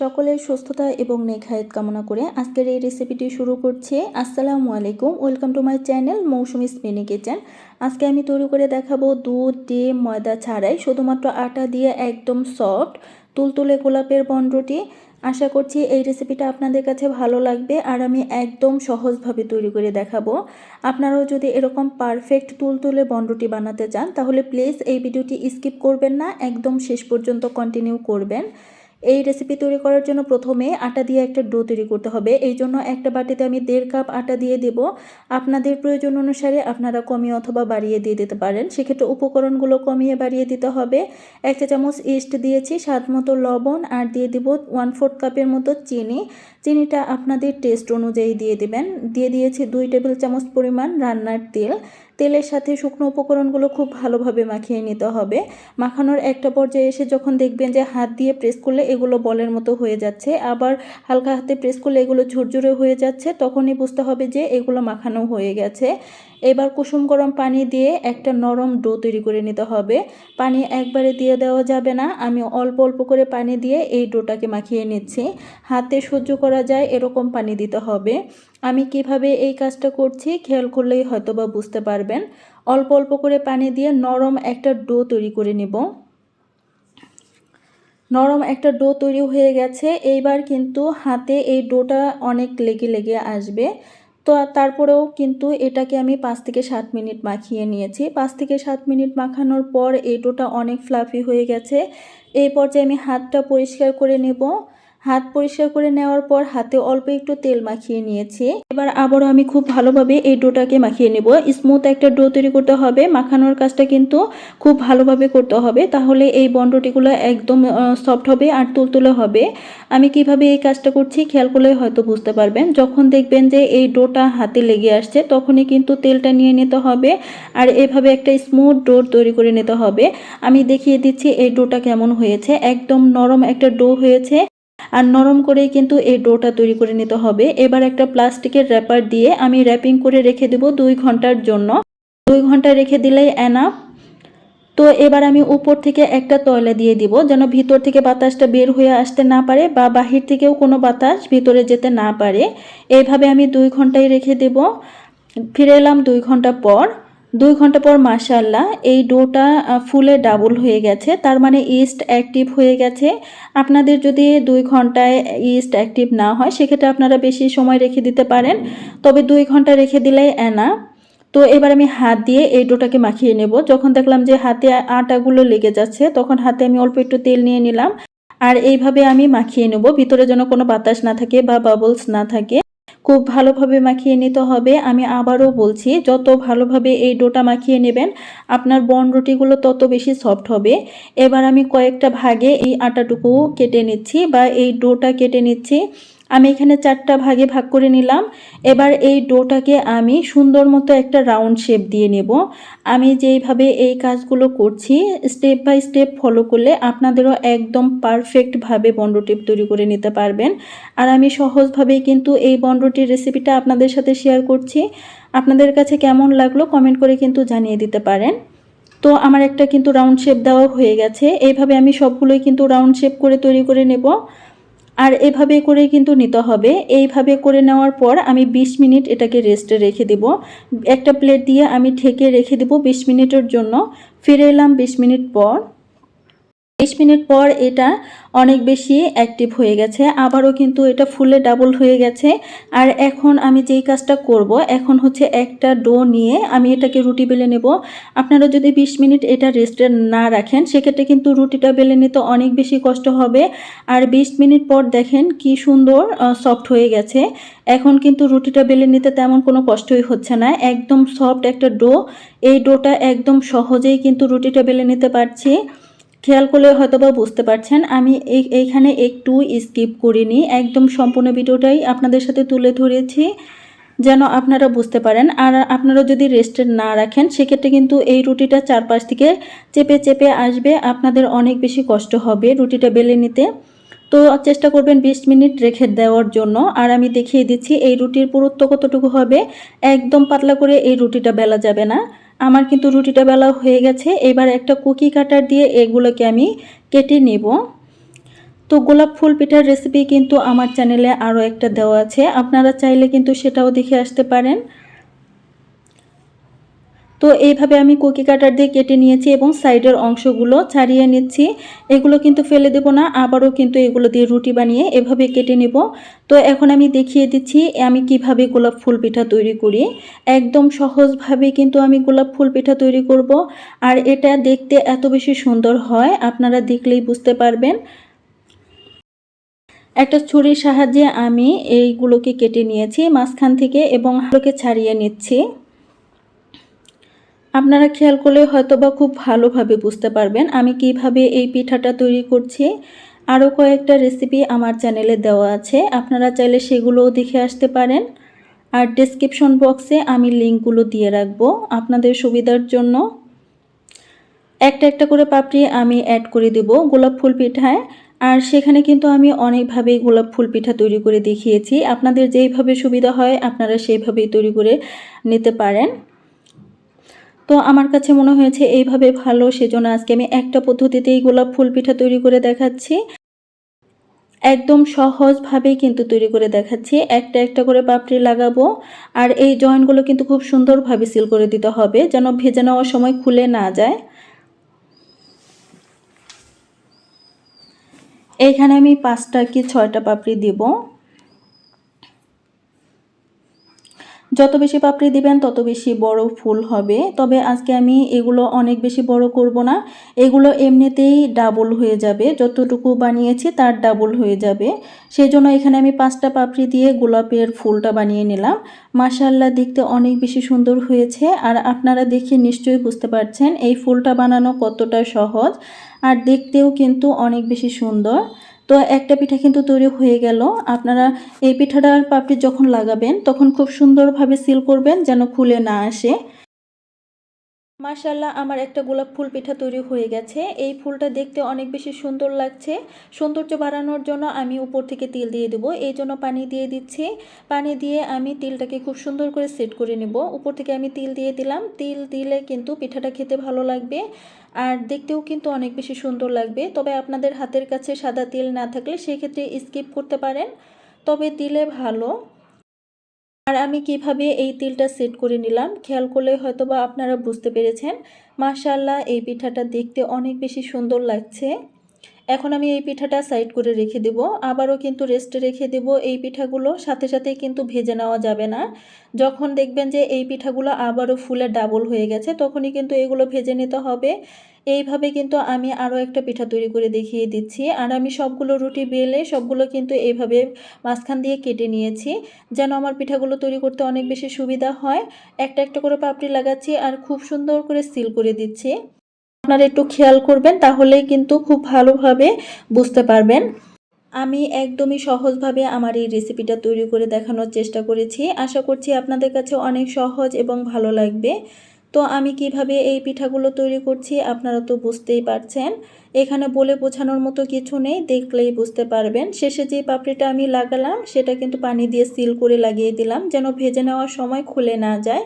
সকলের সুস্থতা এবং নেখায়েত কামনা করে আজকের এই রেসিপিটি শুরু করছি। আসসালামু আলাইকুম, welcome to my channel Mousumi's mini kitchen. আজকে আমি তৈরি করে দেখাবো দুধ, ডিম, ময়দা ছাড়াই শুধুমাত্র আটা দিয়ে একদম সফট তুলতুলে গোলাপের বনরুটি। আশা করছি এই রেসিপিটা আপনাদের কাছে ভালো লাগবে আর আমি একদম সহজভাবে তৈরি করে দেখাবো। আপনারাও যদি এরকম পারফেক্ট তুলতুলে বনরুটি বানাতে চান তাহলে প্লিজ এই ভিডিওটি স্কিপ করবেন না, একদম শেষ পর্যন্ত কন্টিনিউ করবেন। এই রেসিপি তৈরি করার জন্য প্রথমে আটা দিয়ে একটা ডো তৈরি করতে হবে। এই জন্য একটা বাটিতে আমি 1.5 কাপ আটা দিয়ে দেব। আপনাদের প্রয়োজন অনুসারে আপনারা কমিয়ে অথবা বাড়িয়ে দিয়ে দিতে পারেন, সেক্ষেত্রে উপকরণগুলো কমিয়ে বাড়িয়ে দিতে হবে। 1 চা চামচ ইস্ট দিয়েছি, স্বাদ মতো লবণ, আর দিয়ে দেব 1/4 কাপের মতো চিনি। চিনিটা আপনাদের টেস্ট অনুযায়ী দিয়ে দেবেন। দিয়ে দিয়েছি 2 টেবিল চামচ পরিমাণ রান্নার তেল। তেলের সাথে শুকনো উপকরণগুলো খুব ভালোভাবে মাখিয়ে নিতে হবে। মাখানোর একটা পর্যায়ে এসে যখন দেখবেন যে হাত দিয়ে প্রেস করলে এগুলো বলের মতো হয়ে যাচ্ছে, আবার হালকা হাতে প্রেস করলে এগুলো ঝুরঝুরে হয়ে যাচ্ছে, তখনই বুঝতে হবে যে এগুলো মাখানো হয়ে গেছে। এবার কুসুম গরম পানি দিয়ে একটা নরম ডো তৈরি করে নিতে হবে। পানি একবারে দিয়ে দেওয়া যাবে না, আমি অল্প অল্প করে পানি দিয়ে এই ডোটাকে মাখিয়ে নিচ্ছি। হাতে সহ্য করা যায় এরকম পানি দিতে হবে। আমি কিভাবে এই কাজটা করছি খেয়াল করলেই হয়তোবা বুঝতে পারবেন। অল্প অল্প করে পানি দিয়ে নরম একটা ডো তৈরি করে নেব। নরম একটা ডো তৈরি হয়ে গেছে। এইবার কিন্তু হাতে এই ডোটা অনেক লেগে লেগে আসবে, তো তারপরেও কিন্তু এটাকে আমি 5 থেকে 7 মিনিট মাখিয়ে নিয়েছি। 5 থেকে 7 মিনিট মাখানোর পর এই ডোটা অনেক ফ্লাফি হয়ে গেছে। এই পর্যায়ে আমি হাতটা পরিষ্কার করে নেব। হাত পরিষ্কার করে নেওয়ার পর হাতে অল্প একটু তেল মাখিয়ে নিয়েছি। এবার আবারও আমি খুব ভালোভাবে এই ডোটাকে মাখিয়ে নেব। স্মুথ একটা ডো তৈরি করতে হবে। মাখানোর কাজটা কিন্তু খুব ভালোভাবে করতে হবে, তাহলে এই বনরুটিগুলো একদম সফট হবে আর তুলতুলে হবে। আমি কিভাবে এই কাজটা করছি খেয়াল করলে হয়তো বুঝতে পারবেন। যখন দেখবেন যে এই ডোটা হাতে লেগে আসছে তখনই কিন্তু তেলটা নিয়ে নিতে হবে আর এভাবে একটা স্মুথ ডো তৈরি করে নিতে হবে। আমি দেখিয়ে দিচ্ছি এই ডোটা কেমন হয়েছে। একদম নরম একটা ডো হয়েছে আর নরম করেই কিন্তু এই ডোটা তৈরি করে নিতে হবে। এবার একটা প্লাস্টিকের র্যাপার দিয়ে আমি র্যাপিং করে রেখে দেব 2 ঘন্টার জন্য। 2 ঘন্টা রেখে দিলেই এনাফ। তো এবার আমি উপর থেকে একটা তয়লা দিয়ে দিব, যেন ভিতর থেকে বাতাসটা বের হয়ে আসতে না পারে বা বাহির থেকেও কোনো বাতাস ভিতরে যেতে না পারে। এইভাবে আমি 2 ঘন্টায় রেখে দেব। ফিরে এলাম 2 ঘন্টা পর। 2 ঘন্টা পর মাশাআল্লাহ এই ডোটা ফুলে ডাবল হয়ে গেছে, তার মানে ইস্ট অ্যাক্টিভ হয়ে গেছে। আপনাদের যদি 2 ঘন্টায় ইস্ট অ্যাক্টিভ না হয় সেক্ষেত্রে আপনারা বেশি সময় রেখে দিতে পারেন, তবে 2 ঘন্টা রেখে দিলেই এনাফ। তো এবার আমি হাত দিয়ে এই ডোটাকে মাখিয়ে নেব। যখন দেখলাম যে হাতে আটাগুলো লেগে যাচ্ছে তখন হাতে আমি অল্প একটু তেল নিয়ে নিলাম আর এইভাবে আমি মাখিয়ে নেব, ভিতরে যেন কোনো বাতাস না থাকে বা বাবলস না থাকে। খুব ভালোভাবে মাখিয়ে নিতে হবে। আমি আবারও বলছি, যত ভালোভাবে এই ডোটা মাখিয়ে নেবেন আপনার বনরুটিগুলো তত বেশি সফট হবে। এবার আমি কয়েকটা ভাগে এই আটাটুকু কেটে নিচ্ছি বা এই ডোটা কেটে নিচ্ছি। আমি এখানে 4টা ভাগে ভাগ করে নিলাম। এবার এই ডোটাকে আমি সুন্দর মতো একটা রাউন্ড শেপ দিয়ে নেব। আমি যেইভাবে এই কাজগুলো করছি স্টেপ বাই স্টেপ ফলো করলে আপনাদেরও একদম পারফেক্টভাবে বনরুটি তৈরি করে নিতে পারবেন। আর আমি সহজভাবেই কিন্তু এই বনরুটির রেসিপিটা আপনাদের সাথে শেয়ার করছি। আপনাদের কাছে কেমন লাগলো কমেন্ট করে কিন্তু জানিয়ে দিতে পারেন। তো আমার একটা কিন্তু রাউন্ড শেপ দেওয়া হয়ে গেছে। এইভাবে আমি সবগুলোই কিন্তু রাউন্ড শেপ করে তৈরি করে নেব আর এভাবে করে কিন্তু নিতে হবে। এইভাবে করে নেওয়ার পর আমি 20 মিনিট এটাকে রেস্টে রেখে দেব। একটা প্লেট দিয়ে আমি ঢেকে রেখে দেব 20 মিনিটের জন্য। ফিরে এলাম 20 মিনিট পর। 20 মিনিট পর এটা অনেক বেশি অ্যাক্টিভ হয়ে গেছে, আবারও কিন্তু এটা ফুলে ডাবল হয়ে গেছে। আর এখন আমি যেই কাজটা করব এখন হচ্ছে একটা ডো নিয়ে আমি এটাকে রুটি বেলে নেব। আপনারা যদি 20 মিনিট এটা রেস্টে না রাখেন সেক্ষেত্রে কিন্তু রুটিটা বেলে নিতে অনেক বেশি কষ্ট হবে। আর 20 মিনিট পর দেখেন কি সুন্দর সফট হয়ে গেছে। এখন কিন্তু রুটিটা বেলে নিতে তেমন কোনো কষ্টই হচ্ছে না, একদম সফট একটা ডো। এই ডোটা একদম সহজেই কিন্তু রুটিটা বেলে নিতে পারছি। খেয়াল করলে হয়তোবা বুঝতে পারছেন আমি এইখানে একটু স্কিপ করিনি, একদম সম্পূর্ণ ভিডিওটাই আপনাদের সাথে তুলে ধরেছি যেন আপনারা বুঝতে পারেন। আর আপনারা যদি রেস্টে না রাখেন সেক্ষেত্রে কিন্তু এই রুটিটা চারপাশ থেকে চেপে চেপে আসবে, আপনাদের অনেক বেশি কষ্ট হবে রুটিটা বেলে নিতে। তো চেষ্টা করবেন 20 মিনিট রেখে দেওয়ার জন্য। আর আমি দেখিয়ে দিচ্ছি এই রুটির পুরুত্ব কতটুকু হবে। একদম পাতলা করে এই রুটিটা বেলা যাবে না। আমার কিন্তু রুটিটা বেলা হয়ে গেছে। এবার একটা কুকি কাটার দিয়ে এগুলোকে আমি কেটে নেব। তো গোলাপ ফুল পিঠার রেসিপি কিন্তু আমার চ্যানেলে আরও একটা দেওয়া আছে, আপনারা চাইলে কিন্তু সেটাও দেখে আসতে পারেন। তো এইভাবে আমি কুকি কাটার দিয়ে কেটে নিয়েছি এবং সাইডের অংশগুলো ছাড়িয়ে নিচ্ছি। এগুলো কিন্তু ফেলে দেব না, আবারও কিন্তু এগুলো দিয়ে রুটি বানিয়ে এভাবে কেটে নেব। তো এখন আমি দেখিয়ে দিচ্ছি আমি কিভাবে গোলাপ ফুল পিঠা তৈরি করি। একদম সহজভাবে কিন্তু আমি গোলাপ ফুল পিঠা তৈরি করব, আর এটা দেখতে এত বেশি সুন্দর হয় আপনারা দেখলেই বুঝতে পারবেন। একটা ছুরির সাহায্যে আমি এইগুলোকে কেটে নিয়েছি মাঝখান থেকে এবং হালকা ছাড়িয়ে নিচ্ছি। আপনারা খেয়াল করলে হয়তোবা খুব ভালোভাবে বুঝতে পারবেন আমি কিভাবে এই পিঠাটা তৈরি করছি। আরও কয়েকটা রেসিপি আমার চ্যানেলে দেওয়া আছে, আপনারা চাইলে সেগুলোও দেখে আসতে পারেন। আর ডেসক্রিপশন বক্সে আমি লিঙ্কগুলো দিয়ে রাখবো আপনাদের সুবিধার জন্য। একটা একটা করে পাপড়ি আমি অ্যাড করে দেব গোলাপ ফুল পিঠায়। আর সেখানে কিন্তু আমি অনেকভাবেই গোলাপ ফুল পিঠা তৈরি করে দেখিয়েছি, আপনাদের যেইভাবে সুবিধা হয় আপনারা সেইভাবেই তৈরি করে নিতে পারেন। তো আমার কাছে মনে হয়েছে এইভাবে ভালো, সেজন্য আজকে আমি একটা পদ্ধতিতেই গোলাপ ফুল পিঠা তৈরি করে দেখাচ্ছি। একদম সহজভাবেই কিন্তু তৈরি করে দেখাচ্ছি। একটা একটা করে পাপড়ি লাগাবো, আর এই জয়েন্টগুলো কিন্তু খুব সুন্দরভাবে সিল করে দিতে হবে যেন ভেজে নেওয়ার সময় খুলে না যায়। এইখানে আমি 5টা কি 6টা পাপড়ি দিব। যত বেশি পাপড়ি দিবেন তত বেশি বড় ফুল হবে, তবে আজকে আমি এগুলো অনেক বেশি বড় করব না, এগুলো এমনিতেই ডাবল হয়ে যাবে, যতটুকু বানিয়েছি তার ডাবল হয়ে যাবে। সেই জন্য এখানে আমি 5টা পাপড়ি দিয়ে গোলাপের ফুলটা বানিয়ে নিলাম। মাশাআল্লাহ দেখতে অনেক বেশি সুন্দর হয়েছে, আর আপনারা দেখে নিশ্চয়ই বুঝতে পারছেন এই ফুলটা বানানো কতটা সহজ, আর দেখতেও কিন্তু অনেক বেশি সুন্দর। তো একটা পিঠা কিন্তু তৈরি হয়ে গেল। আপনারা এই পিঠাটার পাপড়ি যখন লাগাবেন তখন খুব সুন্দরভাবে সিল করবেন যেন খুলে না আসে। মাশাআল্লাহ আমার একটা গোলাপ ফুল পিঠা তৈরি হয়ে গেছে। এই ফুলটা দেখতে অনেক বেশি সুন্দর লাগছে। সৌন্দর্য বাড়ানোর জন্য আমি উপর থেকে তেল দিয়ে দেবো, এই জন্য পানি দিয়ে দিচ্ছি। পানি দিয়ে আমি তেলটাকে খুব সুন্দর করে সেট করে নেব। উপর থেকে আমি তেল দিয়ে দিলাম, তেল দিলে কিন্তু পিঠাটা খেতে ভালো লাগবে আর দেখতেও কিন্তু অনেক বেশি সুন্দর লাগবে। তবে আপনাদের হাতের কাছে সাদা তেল না থাকলে সেক্ষেত্রে স্কিপ করতে পারেন, তবে দিলে ভালো। আর আমি কিভাবে এই তিলটা সেট করে নিলাম খেয়াল করলে হয়তোবা আপনারা বুঝতে পেরেছেন। মাশাআল্লাহ এই পিঠাটা দেখতে অনেক বেশি সুন্দর লাগছে। এখন আমি এই পিঠাটা সাইড করে রেখে দেব, আবারও কিন্তু রেস্টে রেখে দেব। এই পিঠাগুলো সাথে সাথেই কিন্তু ভেজে নেওয়া যাবে না। যখন দেখবেন যে এই পিঠাগুলো আবারও ফুলে ডাবল হয়ে গেছে তখনই কিন্তু এগুলো ভেজে নিতে হবে। এইভাবে কিন্তু আমি আরও একটা পিঠা তৈরি করে দেখিয়ে দিচ্ছি। আর আমি সবগুলো রুটি বেলে সবগুলো কিন্তু এইভাবে মাঝখান দিয়ে কেটে নিয়েছি যেন আমার পিঠাগুলো তৈরি করতে অনেক বেশি সুবিধা হয়। একটা একটা করে পাপড়ি লাগাচ্ছি আর খুব সুন্দর করে সিল করে দিচ্ছি। আপনারা একটু খেয়াল করবেন তাহলেই কিন্তু খুব ভালোভাবে বুঝতে পারবেন। আমি একদমই সহজভাবে আমার এই রেসিপিটা তৈরি করে দেখানোর চেষ্টা করেছি, আশা করছি আপনাদের কাছে অনেক সহজ এবং ভালো লাগবে। তো আমি কিভাবে এই পিঠাগুলো তৈরি করছি আপনারা তো বুঝতেই পারছেন, এখানে বলে বোঝানোর মতো কিছু নেই, দেখলেই বুঝতে পারবেন। শেষে যে পাপড়িটা আমি লাগালাম সেটা কিন্তু পানি দিয়ে সিল করে লাগিয়ে দিলাম যেন ভেজে নেওয়ার সময় খুলে না যায়।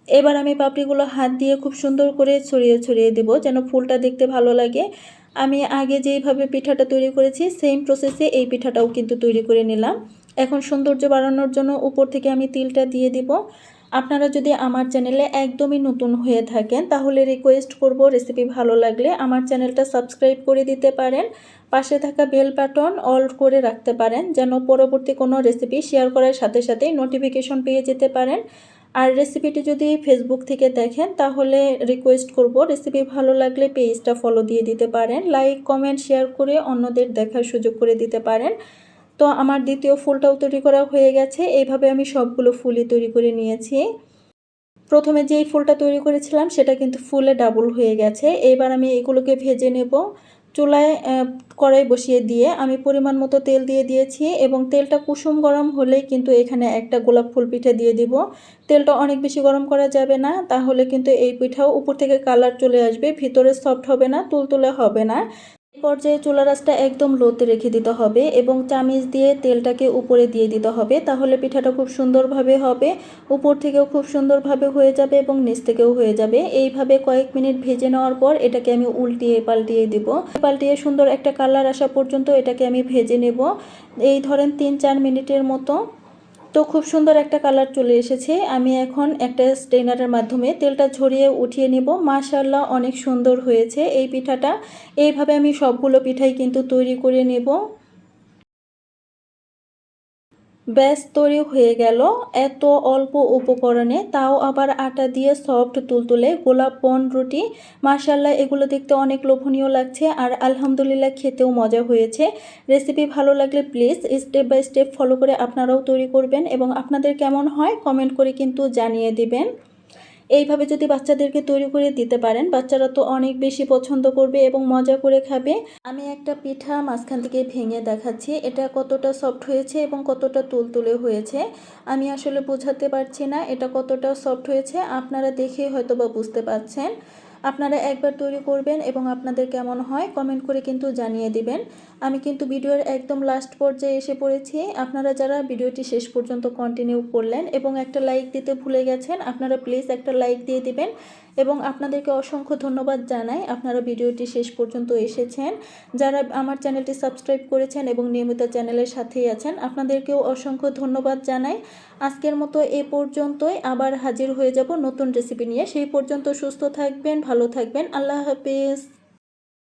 এবার আমি পাপড়িগুলো হাত দিয়ে খুব সুন্দর করে ছড়িয়ে ছড়িয়ে দেব যেন ফুলটা দেখতে ভালো লাগে। আমি আগে যেইভাবে পিঠাটা তৈরি করেছি সেম প্রসেসে এই পিঠাটাও কিন্তু তৈরি করে নিলাম। এখন সৌন্দর্য বাড়ানোর জন্য উপর থেকে আমি তিলটা দিয়ে দিব। আপনারা যদি আমার চ্যানেলে একদমই নতুন হয়ে থাকেন তাহলে রিকোয়েস্ট করব রেসিপি ভালো লাগলে আমার চ্যানেলটা সাবস্ক্রাইব করে দিতে পারেন, পাশে থাকা বেল বাটন অল করে রাখতে পারেন যেন পরবর্তী কোনো রেসিপি শেয়ার করার সাথে সাথেই নোটিফিকেশন পেয়ে যেতে পারেন। আর রেসিপিটি যদি ফেসবুক থেকে দেখেন তাহলে রিকোয়েস্ট করব রেসিপি ভালো লাগলে পেজটা ফলো দিয়ে দিতে পারেন, লাইক কমেন্ট শেয়ার করে অন্যদের দেখার সুযোগ করে দিতে পারেন। তো আমার দ্বিতীয় ফুলটাও তৈরি করা হয়ে গেছে, এইভাবে আমি সবগুলো ফুলই তৈরি করে নিয়েছি। প্রথমে যেই ফুলটা তৈরি করেছিলাম সেটা কিন্তু ফুলে ডাবল হয়ে গেছে। এবার আমি এগুলোকে ভেজে নেব। চুলায় কড়াই বসিয়ে দিয়ে আমি পরিমাণ মতো তেল দিয়ে দিয়েছি এবং তেলটা কুসুম গরম হলেই কিন্তু এখানে একটা গোলাপ ফুল পিঠা দিয়ে দিব। তেলটা অনেক বেশি গরম করা যাবে না, তাহলে কিন্তু এই পিঠাও উপর থেকে কালার চলে আসবে, ভিতরে সফট হবে না, তুলতুলে হবে না। পর্যায়ে চুলা রাসটা একদম লোতে রেখে দিতে হবে এবং চামিচ দিয়ে তেলটাকে উপরে দিয়ে দিতে হবে, তাহলে পিঠাটা খুব সুন্দরভাবে হবে। উপর থেকেও খুব সুন্দরভাবে হয়ে যাবে এবং নিচ থেকেও হয়ে যাবে। এইভাবে কয়েক মিনিট ভেজে নেওয়ার পর এটাকে আমি উল্টিয়ে পাল্টিয়ে দিব। পাল্টিয়ে সুন্দর একটা কালার আসা পর্যন্ত এটাকে আমি ভেজে নেব, এই ধরেন 3-4 মিনিটের মতো। তো খুব সুন্দর একটা কালার চলে এসেছে। আমি এখন একটা স্ট্রেনারের মাধ্যমে তেলটা ঝরিয়ে উঠিয়ে নেব। মাশাআল্লাহ, অনেক সুন্দর হয়েছে এই পিঠাটা। এইভাবে আমি সবগুলো পিঠাই কিন্তু তৈরি করে নেব। ব্যাস তৈরি হয়ে গেল এত অল্প উপকরণে, তাও আবার আটা দিয়ে সফট তুলতুলে গোলাপ বন রুটি। মাশাআল্লাহ, এগুলো দেখতে অনেক লোভনীয় লাগছে আর আলহামদুলিল্লাহ খেতেও মজা হয়েছে। রেসিপি ভালো লাগলে please step by step follow করে আপনারাও তৈরি করবেন এবং আপনাদের কেমন হয় কমেন্ট করে কিন্তু জানিয়ে দিবেন। এইভাবে যদি বাচ্চাদেরকে তৈরি করে দিতে পারেন, বাচ্চারা তো অনেক বেশি পছন্দ করবে এবং মজা করে খাবে। আমি একটা পিঠা মাঝখান থেকে ভেঙে দেখাচ্ছি, এটা কতটা সফট হয়েছে এবং কতটা তুলতুলে হয়েছে। আমি আসলে বোঝাতে পারছি না এটা কতটা সফট হয়েছে, আপনারা দেখেই হয়তো বা বুঝতে পারছেন। আপনারা একবার তৈরি করবেন এবং আপনাদের কেমন হয় কমেন্ট করে কিন্তু জানিয়ে দিবেন। আমি কিন্তু ভিডিওর একদম লাস্ট পর্যায়ে এসে পড়েছি। আপনারা যারা ভিডিওটি শেষ পর্যন্ত কন্টিনিউ করলেন এবং একটা লাইক দিতে ভুলে গেছেন, আপনারা প্লিজ একটা লাইক দিয়ে দিবেন এবং আপনাদেরকে অসংখ্য ধন্যবাদ জানাই আপনারা ভিডিওটি শেষ পর্যন্ত এসেছেন। যারা আমার চ্যানেলটি সাবস্ক্রাইব করেছেন এবং নিয়মিত চ্যানেলের সাথেই আছেন, আপনাদেরকেও অসংখ্য ধন্যবাদ জানাই। আজকের মতো এ পর্যন্তই, আবার হাজির হয়ে যাব নতুন রেসিপি নিয়ে। সেই পর্যন্ত সুস্থ থাকবেন, ভালো থাকবেন। আল্লাহ হাফেজ।